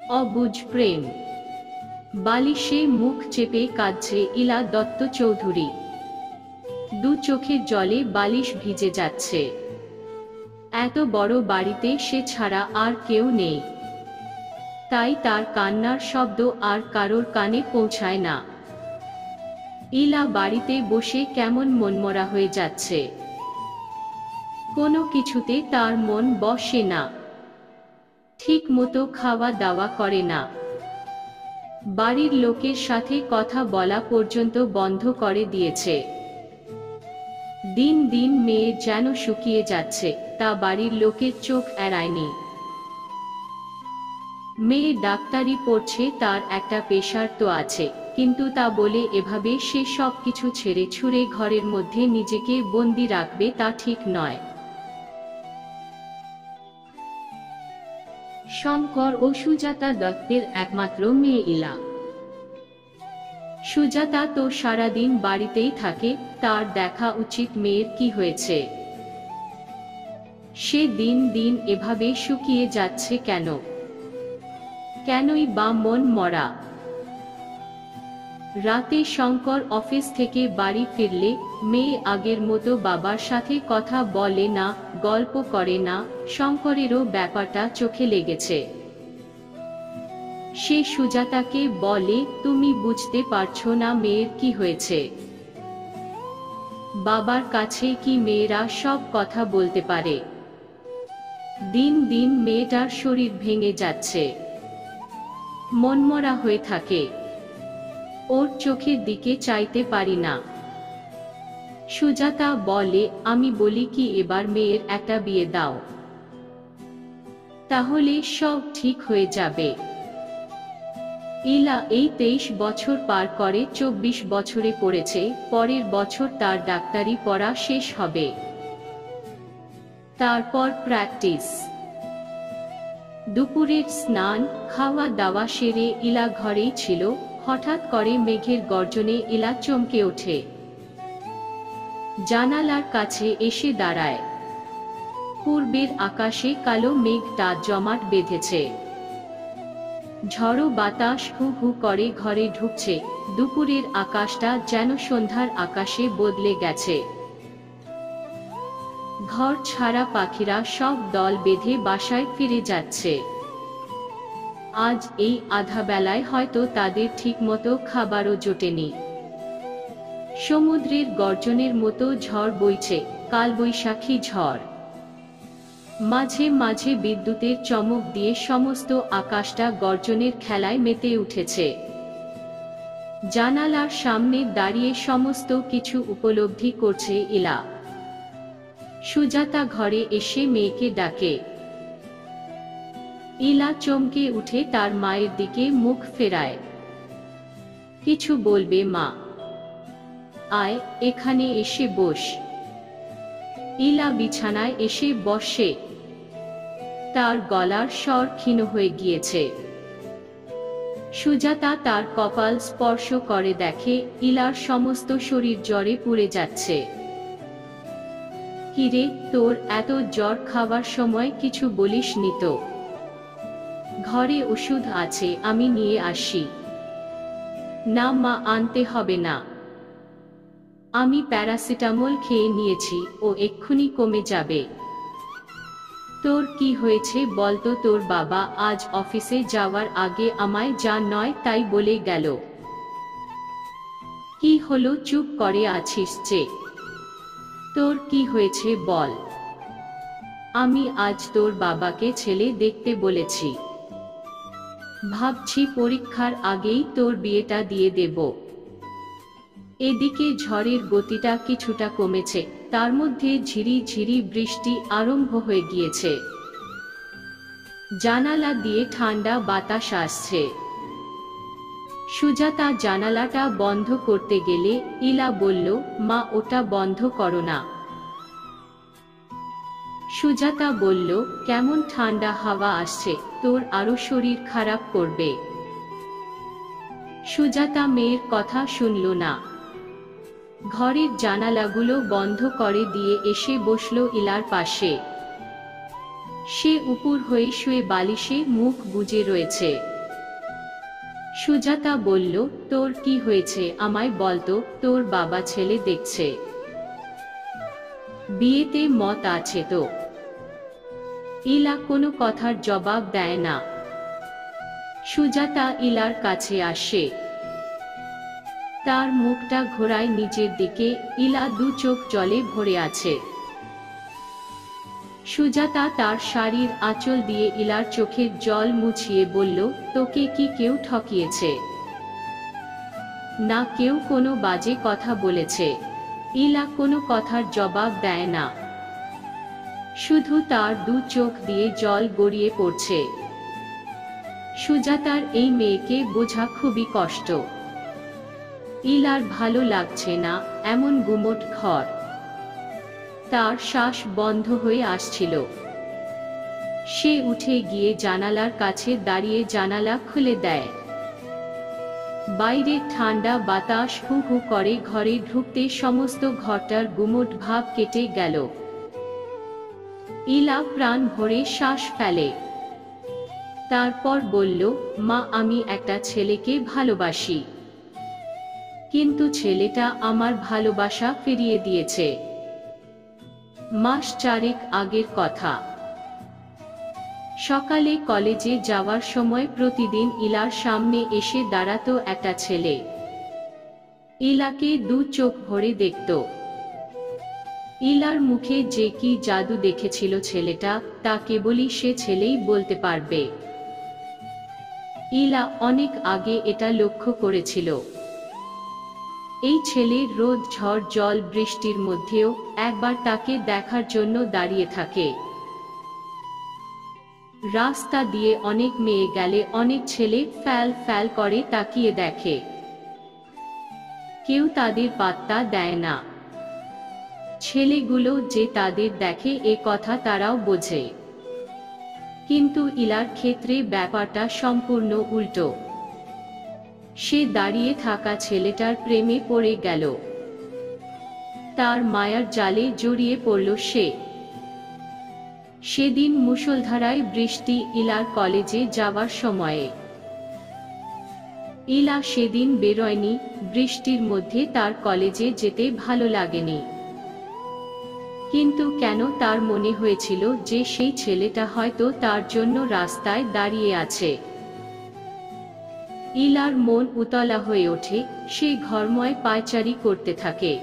অবুঝ প্রেম। বালিশে মুখ চেপে কাঁদছে ইলা দত্ত চৌধুরী। দু চোখের জলে বালিশ ভিজে যাচ্ছে। এত বড় বাড়িতে সে ছাড়া আর কেউ নেই, তাই তার কান্নার শব্দ আর কারোর কানে পৌঁছায় না। ইলা বাড়িতে বসে কেমন মনমরা হয়ে যাচ্ছে। কোনো কিছুতে তার মন বসে না, ঠিক মতো খাওয়া দাওয়া করে না, বাড়ির লোকের সাথে কথা বলা পর্যন্ত বন্ধ করে দিয়েছে। দিন দিন মেয়ে যেন শুকিয়ে যাচ্ছে, তা বাড়ির লোকের চোখ এড়ায়নি। মেয়ে ডাক্তারি পড়ছে, তার একটা পেশার তো আছে, কিন্তু তা বলে এভাবে সে সব কিছু ছেড়ে ছুড়ে ঘরের মধ্যে নিজেকে বন্দি রাখবে তা ঠিক নয়। শঙ্কর ও সুজাতা দত্তের একমাত্র মেয়ে ইলা। সুজাতা তো সারাদিন বাড়িতেই থাকে, তার দেখা উচিত মেয়ের কি হয়েছে। সে দিন দিন এভাবে শুকিয়ে যাচ্ছে কেন? কেনই বা মন মরা? রাতে শঙ্কর অফিস থেকে বাড়ি ফিরলে মেয়ে আগের মতো বাবার সাথে কথা বলে না, গল্প করে না। শঙ্করেরও ব্যাপারটা চোখে লেগেছে। সে সুজাতাকে বলে, তুমি বুঝতে পারছো না মেয়ের কি হয়েছে? বাবার কাছে কি মেয়েরা সব কথা বলতে পারে? দিন দিন মেয়েটার শরীর ভেঙে যাচ্ছে, মনমরা হয়ে থাকে। ওর চোখের দিকে চাইতে পারি না। সুজাতা বলে, আমি বলি কি এবার মেয়ের একটা বিয়ে দাও, তাহলে সব ঠিক হয়ে যাবে। ইলা এই 23 বছর পার করে 24 বছরে পড়েছে, পরের বছর তার ডাক্তারি পড়া শেষ হবে, তারপর প্র্যাকটিস। দুপুরের স্নান খাওয়া দাওয়া সেরে ইলা ঘরেই ছিল, হঠাৎ করে মেঘের গর্জনে ইলা চমকে ওঠে। জানালার কাছে এসে দাঁড়ায়। পূর্বের আকাশে কালো মেঘটা জমাট বেঁধেছে। ঝড়ো বাতাস হু হু করে ঘরে ঢুকছে। দুপুরের আকাশটা যেন সন্ধ্যার আকাশে বদলে গেছে। ঘর ছাড়া পাখিরা সব দল বেঁধে বাসায় ফিরে যাচ্ছে। আজ এই আধাবেলায় হয়তো তাদের ঠিকমতো খাবারও জোটেনি। সমুদ্রের গর্জনের মতো ঝড় বইছে, কালবৈশাখী ঝড়। মাঝে মাঝে বিদ্যুতের চমক দিয়ে সমস্ত আকাশটা গর্জনের খেলায় মেতে উঠেছে। জানালার সামনে দাঁড়িয়ে সমস্ত কিছু উপলব্ধি করছে ইলা। সুজাতা ঘরে এসে মেয়েকে ডাকে। ইলা চমকে উঠে তার মায়ের দিকে মুখ ফেরায়। কিছু বলবে মা? আয়, এখানে এসে বস। ইলা বিছানায় এসে বসে। তার গলার স্বর ক্ষীণ হয়ে গিয়েছে। সুজাতা তার কপাল স্পর্শ করে দেখে ইলার সমস্ত শরীর জ্বরে পুড়ে যাচ্ছে। কিরে, তোর এত জ্বর, খাবার সময় কিছু বলিস নি তো? ঘরে ওষুধ আছে, আমি নিয়ে আসি। না মা, আনতে হবে না, আমি প্যারাসিটামল খেয়ে নিয়েছি, ও এক্ষুনি কমে যাবে। তোর কি হয়েছে বলতো? তোর বাবা আজ অফিসে যাওয়ার আগে আমায় যা নয় তাই বলে গেল। কি হলো, চুপ করে আছিস যে? তোর কি হয়েছে বল। আমি আজ তোর বাবাকে ছেলে দেখতে বলেছি। ভাবছি পরীক্ষার আগেই তোর বিয়েটা দিয়ে দেব। এদিকে ঝড়ের গতিটা কিছুটা কমেছে, তার মধ্যে ঝিরি ঝিরি বৃষ্টি আরম্ভ হয়ে গিয়েছে। জানালা দিয়ে ঠান্ডা বাতাস আসছে। সুজাতা জানালাটা বন্ধ করতে গেলে ইলা বলল, মা ওটা বন্ধ করো না। সুজাতা বলল, কেমন ঠান্ডা হাওয়া আসছে, তোর আরো শরীর খারাপ করবে। সুজাতা মেয়ের কথা শুনল না। ঘরের জানালাগুলো বন্ধ করে দিয়ে এসে বসল ইলার পাশে। সে উপুর হয়ে শুয়ে বালিশে মুখ গুজে রয়েছে। সুজাতা বলল, তোর কি হয়েছে আমায় বলতো, তোর বাবা ছেলে দেখছে, বিয়েতে মত আছে তো। ইলা কোনো কথার জবাব দেয় না। সুজাতা ইলার কাছে আসে, তার মুখটা ঘোরায় নিজের দিকে। ইলা দু চোখ জলে ভরে আছে। সুজাতা তার শাড়ির আঁচল দিয়ে ইলার চোখের জল মুছিয়ে বলল, তোকে কি কেউ ঠকিয়েছে? না, কেউ কোনো বাজে কথা বলেছে। ইলা কোনো কথার জবাব দেয় না, শুধু তার দু চোখ দিয়ে জল গড়িয়ে পড়ছে। সুজাতার এই মেয়েকে বোঝা খুবই কষ্ট। ইলার ভালো লাগছে না এমন গুমোট ঘর। তার শ্বাস বন্ধ হয়ে আসছিল। সে উঠে গিয়ে জানালার কাছে দাঁড়িয়ে জানালা খুলে দেয়। বাইরে ঠান্ডা বাতাস হু হু করে ঘরে ঢুকতে সমস্ত ঘরটার গুমোট ভাব কেটে গেল। ইলা প্রাণ ভরে শ্বাস ফেলে। তারপর বলল, মা, আমি একটা ছেলেকে ভালোবাসি, কিন্তু ছেলেটা আমার ভালোবাসা ফিরিয়ে দিয়েছে। মাস চারেক আগের কথা। সকালে কলেজে যাওয়ার সময় প্রতিদিন ইলার সামনে এসে দাঁড়াতো একটা ছেলে। ইলাকে দু চোখ ভরে দেখত। ইলার মুখে যে কি জাদু দেখেছিল ছেলেটা, তা কেবলই সে ছেলেই বলতে পারবে। ইলা অনেক আগে এটা লক্ষ্য করেছিল। এই ছেলে রোদ ঝড় জল বৃষ্টির মধ্যেও একবার তাকে দেখার জন্য দাঁড়িয়ে থাকে। রাস্তা দিয়ে অনেক মেয়ে গেলে অনেক ছেলে ফ্যাল ফ্যাল করে তাকিয়ে দেখে। কেউ তাদের পাত্তা দেয় না। ছেলেগুলো যে তাদের দেখে এ কথা তারাও বোঝে। কিন্তু ইলার ক্ষেত্রে ব্যাপারটা সম্পূর্ণ উল্টো। সে দাঁড়িয়ে থাকা ছেলেটার প্রেমে পড়ে গেল। তার মায়ার জালে জড়িয়ে পড়ল সে। সেদিন মুষলধারায় বৃষ্টি ইলার কলেজে যাওয়ার সময়ে। ইলা সেদিন বেরোয়নি। বৃষ্টির মধ্যে তার কলেজে যেতে ভালো লাগেনি। কিন্তু কেন তার মনে হয়েছিল যে সেই ছেলেটা হয়তো তার জন্য রাস্তায় দাঁড়িয়ে আছে। ইলার মন উতলা হয়ে ওঠে। সে ঘরময় পায়চারি করতে থাকে।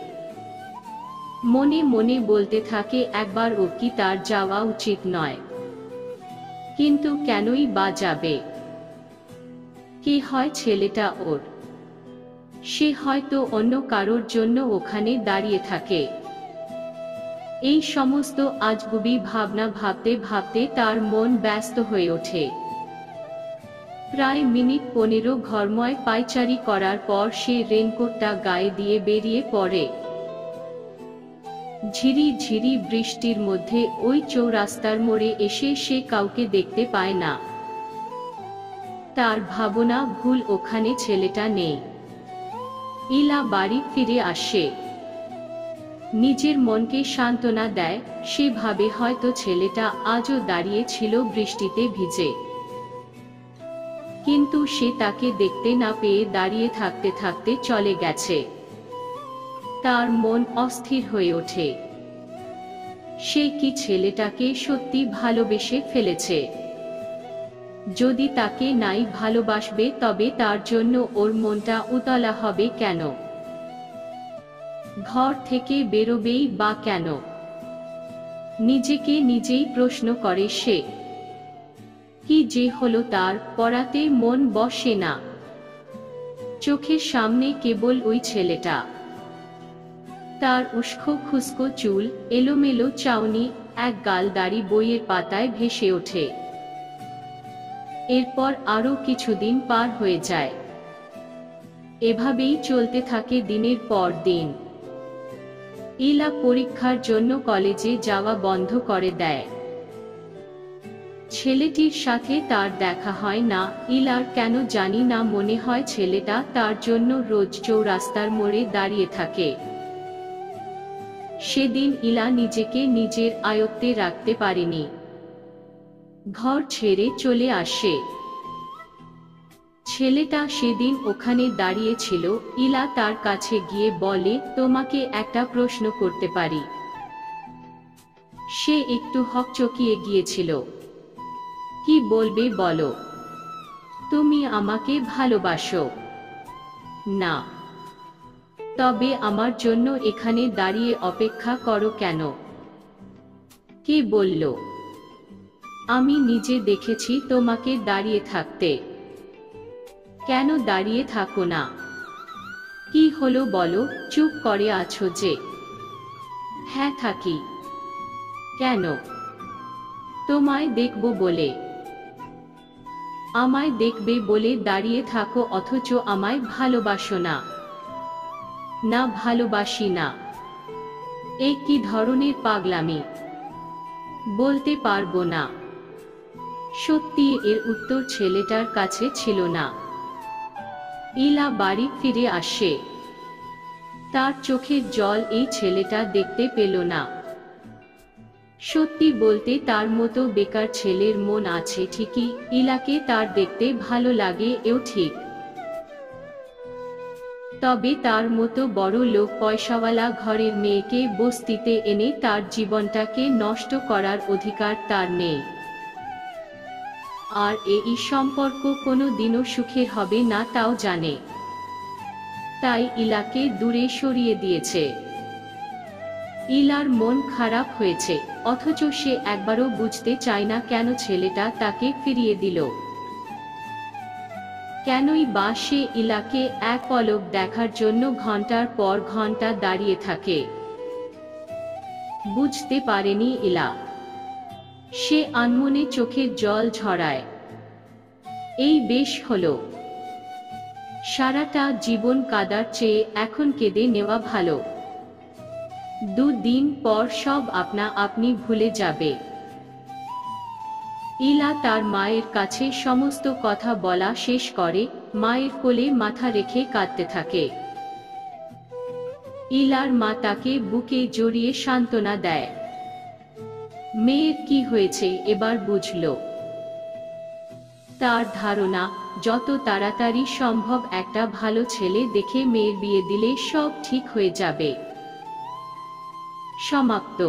মনে মনে বলতে থাকে, একবার ও কি তার যাওয়া উচিত নয়? কিন্তু কেনই বা যাবে? কে হয় ছেলেটা ওর? সে হয়তো অন্য কারোর জন্য ওখানে দাঁড়িয়ে থাকে। এই সমস্ত আজগুবি ভাবনা ভাবতে ভাবতে তার মন ব্যস্ত হয়ে ওঠে। প্রায় মিনিট 15 ঘরময় পায়চারি করার পর সে রেনকোটটা গায়ে দিয়ে বেরিয়ে পড়ে। ঝিরি ঝিরি বৃষ্টির মধ্যে ওই চৌরাস্তার মোড়ে এসে সে কাউকে দেখতে পায় না। তার ভাবনা ভুল, ওখানে ছেলেটা নেই। ইলা বাড়ি ফিরে আসে। নিজের মনকে সান্ত্বনা দেয়। সে ভাবে হয়তো ছেলেটা আজও দাঁড়িয়ে ছিল বৃষ্টিতে ভিজে। কিন্তু সে তাকে দেখতে না পেয়ে দাঁড়িয়ে থাকতে থাকতে চলে গেছে। তার মন অস্থির হয়ে ওঠে। সে কি ছেলেটাকে সত্যি ভালোবেসে ফেলেছে? যদি তাকে নাই ভালোবাসবে তবে তার জন্য ওর মনটা উতলা হবে কেন? ঘর থেকে বেরোবেই বা কেন? নিজেকে নিজেই প্রশ্ন করে সে। কি যে হলো তার, পড়াতে মন বসে না। চোখের সামনে কেবল ওই ছেলেটা। তার উস্কো খুস্কো চুল, এলোমেলো চাউনি, এক গাল দাড়ি বইয়ের পাতায় ভেসে ওঠে। এরপর আরো কিছুদিন পার হয়ে যায়। এভাবেই চলতে থাকে দিনের পর দিন। ইলা পরীক্ষার জন্য কলেজে যাওয়া বন্ধ করে দেয়। ছেলেটির সাথে তার দেখা হয় না। ইলার কেন জানি না মনে হয় ছেলেটা তার জন্য রোজ চৌরাস্তার মোড়ে দাঁড়িয়ে থাকে। সেদিন ইলা নিজেকে নিজের আয়ত্তে রাখতে পারেনি। ঘর ছেড়ে চলে আসে। ছেলেটা সেদিন ওখানে দাঁড়িয়ে ছিল। ইলা তার কাছে গিয়ে বলে, তোমাকে একটা প্রশ্ন করতে পারি? সে একটু হকচকিয়ে গিয়েছিল। কি বলবে বলো? তুমি আমাকে ভালোবাসো? না। তবে আমার জন্য এখানে দাঁড়িয়ে অপেক্ষা করো কেন? কে বলল? আমি নিজে দেখেছি তোমাকে দাঁড়িয়ে থাকতে। কেন দাঁড়িয়ে থাকো না? কি হলো বলো, চুপ করে আছো যে? হ্যাঁ থাকি। কেন? তোমায় দেখব বলে। আমায় দেখবে বলে দাঁড়িয়ে থাকো অথচ আমায় ভালোবাসো না? না, ভালোবাসি না। এ কি ধরনের পাগলামি? বলতে পারবো না। সত্যি এর উত্তর ছেলেটার কাছে ছিল না। ইলা বাড়ি ফিরে আসে। তার চোখের জল এই ছেলেটা দেখতে পেল না। সত্যি বলতে তার মতো বেকার ছেলের মন আছে ঠিকই, ইলাকে তার দেখতে ভালো লাগে এও ঠিক। তবে তার মতো বড় লোক পয়সাওয়ালা ঘরের মেয়েকে বস্তিতে এনে তার জীবনটাকে নষ্ট করার অধিকার তার নেই। আর এই সম্পর্ক কোনো দিনও সুখের হবে না তাও জানে। তাই ইলাকে দূরে সরিয়ে দিয়েছে। ইলার মন খারাপ হয়েছে, অথচ সে একবারও বুঝতে চায় না কেন ছেলেটা তাকে ফিরিয়ে দিল। কেনই বা সে ইলাকে এক পলক দেখার জন্য ঘন্টার পর ঘন্টা দাঁড়িয়ে থাকে। বুঝতে পারেনি ইলা। সে আনমনে চোখের জল ঝরায়। এই বেশ হলো। সারাটা জীবন কাদার চেয়ে এখন কেঁদে নেওয়া ভালো। 2 দিন পর সব আপনা আপনি ভুলে যাবে। ইলা তার মায়ের কাছে সমস্ত কথা বলা শেষ করে, মায়ের কোলে মাথা রেখে কাঁদতে থাকে। ইলার মা তাকে বুকে জড়িয়ে সান্ত্বনা দেয়। মেয়ের কি হয়েছে এবার বুঝল। তার ধারণা, যত তাড়াতাড়ি সম্ভব একটা ভালো ছেলে দেখে মেয়ের বিয়ে দিলে সব ঠিক হয়ে যাবে। সমাপ্ত।